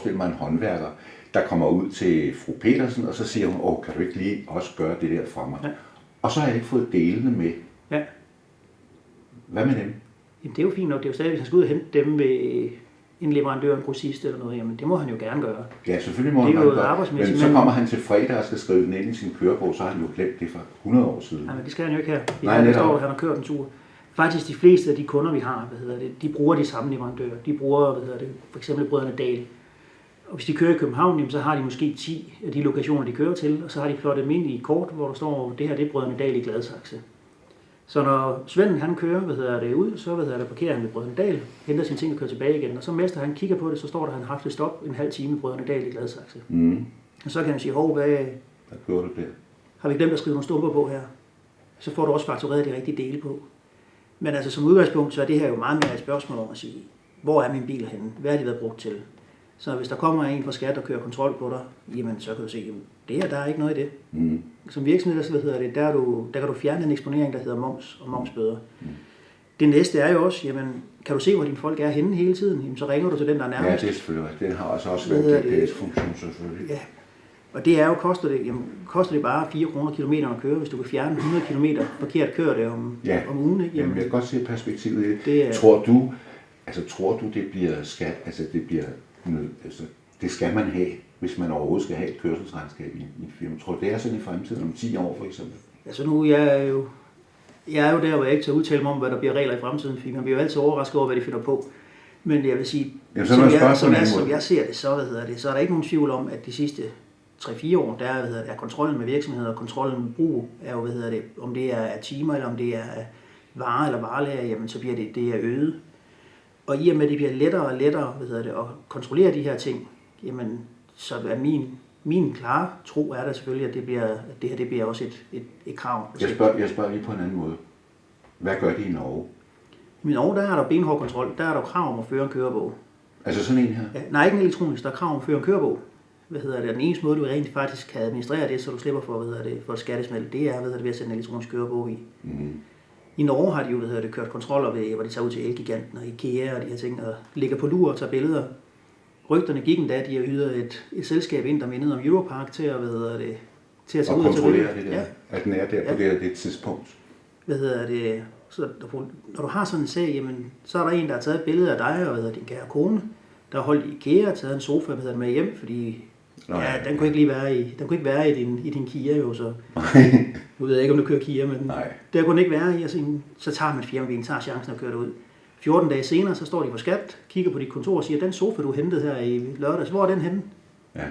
forestille mig en håndværker, der kommer ud til fru Petersen, og så siger hun, kan du ikke lige også gøre det der for mig? Ja. Og så har jeg ikke fået delene med. Ja. Hvad med dem? Jamen, det er jo fint nok. Det er jo stadig, hvis han skal ud og hente dem ved en leverandør, en grossist eller noget, jamen det må han jo gerne gøre. Ja, selvfølgelig må han gøre. Men så kommer han til fredag og skal skrive den ind i sin kørebog, så har han jo glemt det for 100 år siden. Nej, men det skal han jo ikke her. Nej, står, han har kørt en tur. Faktisk de fleste af de kunder, vi har, de bruger de samme leverandører. De bruger, for eksempel Brødrene Dahl. Og hvis de kører i København, jamen, så har de måske 10 af de lokationer, de kører til, og så har de plottet dem ind i kort, hvor der står, det her det er Brødrene Dahl i Gladsaxe. Så når Svend han kører ud, så parkerer han ved Brødrene Dahl, henter sine ting og kører tilbage igen. Og så mester han kigger på det, så står der, at han har haft et stop en halv time i Brødrene Dahl i Gladsaxe. Mm. Og så kan han sige, hvad gjorde du der? Har vi glemt at skrive nogle stumper på her? Så får du også faktureret de rigtige dele på. Men altså som udgangspunkt, så er det her jo meget mere et spørgsmål om at sige, hvor er min bil henne? Hvad har de været brugt til? Så hvis der kommer en fra skat og kører kontrol på dig, jamen så kan du se, jamen, det her, der er ikke noget i det. Mm. Som virksomhed, der kan du fjerne en eksponering, der hedder moms og momsbøder. Mm. Det næste er jo også, jamen, kan du se, hvor dine folk er henne hele tiden? Jamen, så ringer du til den, der er nærmest. Ja, det er selvfølgelig. Det har også været GPS-funktion selvfølgelig. Ja. Og det er jo, koster det bare 4 kroner kilometeren at køre, hvis du kan fjerne 100 kilometer forkert kører det om ugen. Ikke? Jamen, jeg kan godt se perspektivet i det. Tror du, det bliver skat, altså det bliver altså, det skal man have, hvis man overhovedet skal have et kørselsregnskab i en firma. Tror du, det er sådan i fremtiden, om 10 år for eksempel? Altså nu, jeg er jo der, hvor jeg ikke tager udtale mig om, hvad der bliver regler i fremtiden, fordi man bliver jo altid overrasket over, hvad de finder på. Men jeg vil sige, som jeg ser det, så er der ikke nogen tvivl om, at de sidste 3-4 år, der er kontrollen med virksomheder, og kontrollen med brug, er jo, om det er timer, eller om det er varer eller varelager, jamen så bliver det er øget. Og i og med, at det bliver lettere og lettere at kontrollere de her ting, jamen, så er min klare tro er der selvfølgelig, at det her bliver også et krav. Jeg spørger lige på en anden måde. Hvad gør de i Norge? I Norge, der er der benhård kontrol. Der er der krav om at føre en kørebog. Altså sådan en her? Ja, nej, ikke en elektronisk. Der er krav om at føre en kørebog. Den eneste måde, du rent faktisk kan administrere det, så du slipper for et skattesmæld, det er ved at sætte en elektronisk kørebog i. Mm. I Norge har de jo kørt kontroller ved, hvor de tager ud til Elgiganten og IKEA og de her ting, og ligger på lur og tager billeder. Rygterne gik endda, de har hyret et selskab ind, der mindede om Europark til at tage ud og kontrollere det der, at den er der på det tidspunkt. Så når du har sådan en sag, jamen, så er der en, der har taget et billede af dig og din kære kone, der har holdt i IKEA og taget en sofa med hjem, fordi den kunne ikke være i din Kia jo, så nu ved jeg ikke, om du kører Kia, men der kunne den ikke være i, så tager man firmabilen, tager chancen og kører det ud. 14 dage senere, så står de på skat, kigger på dit kontor og siger, den sofa, du hentede her i lørdags, hvor er den henne? Ja.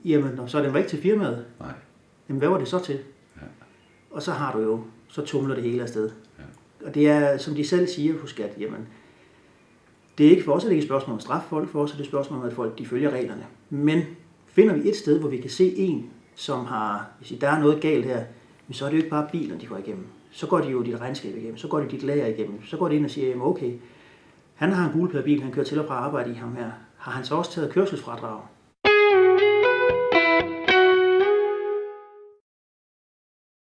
Jamen, så er den ikke til firmaet. Nej. Jamen, hvad var det så til? Ja. Og så har du jo, så tumler det hele afsted. Ja. Og det er, som de selv siger på skat, jamen, det er ikke for os, at det ikke er et spørgsmål om straf folk, for os er det et spørgsmål om, at folk de følger reglerne. Men finder vi et sted, hvor vi kan se en, som har, hvis der er noget galt her, så er det jo ikke bare bilen, de går igennem. Så går de jo dit regnskab igennem, så går de dit lager igennem, så går de ind og siger, jamen okay, han har en gulpladebil, han kører til og fra arbejde i ham her. Har han så også taget kørselsfradrag?